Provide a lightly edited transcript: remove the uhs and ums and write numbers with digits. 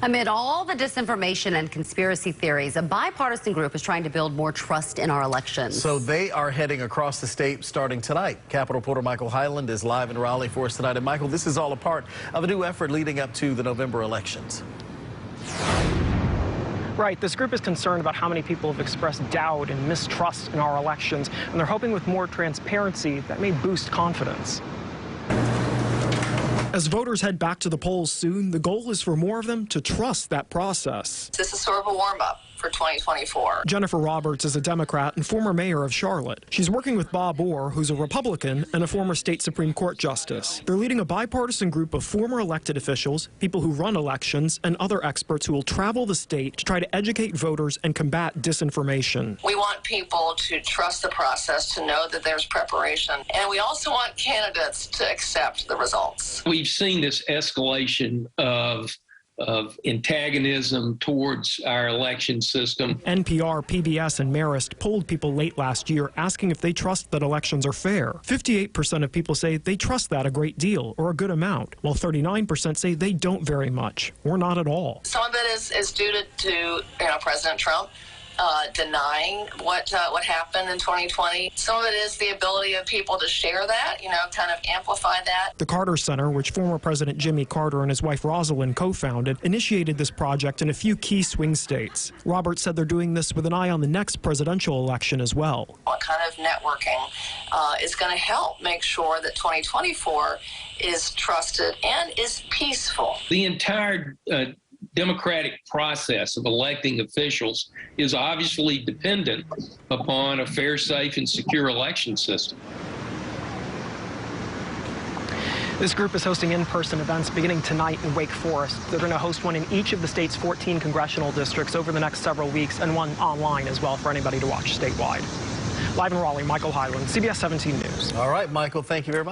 Amid all the disinformation and conspiracy theories, a bipartisan group is trying to build more trust in our elections. So they are heading across the state starting tonight. Capitol reporter Michael Hyland is live in Raleigh for us tonight. And Michael, this is all a part of a new effort leading up to the November elections. Right. This group is concerned about how many people have expressed doubt and mistrust in our elections, and they're hoping with more transparency that may boost confidence. As voters head back to the polls soon, the goal is for more of them to trust that process. This is sort of a warm-up for 2024. Jennifer Roberts is a Democrat and former mayor of Charlotte. She's working with Bob Orr, who's a Republican and a former state Supreme Court justice. They're leading a bipartisan group of former elected officials, people who run elections, and other experts who will travel the state to try to educate voters and combat disinformation. We want people to trust the process, to know that there's preparation, and we also want candidates to accept the results. We've seen this escalation of antagonism towards our election system. NPR, PBS, and Marist polled people late last year asking if they trust that elections are fair. 58% of people say they trust that a great deal or a good amount, while 39% say they don't very much or not at all. Some of it is due to President Trump denying what happened in 2020. Some of it is the ability of people to share that, kind of amplify that. The Carter Center, which former President Jimmy Carter and his wife Rosalind co-founded, initiated this project in a few key swing states. Roberts said they're doing this with an eye on the next presidential election as well. What kind of networking is going to help make sure that 2024 is trusted and is peaceful? The entire democratic process of electing officials is obviously dependent upon a fair, safe, and secure election system. This group is hosting in-person events beginning tonight in Wake Forest. They're going to host one in each of the state's 14 congressional districts over the next several weeks, and one online as well for anybody to watch statewide. Live in Raleigh, Michael Hyland, CBS 17 News. All right, Michael, thank you very much.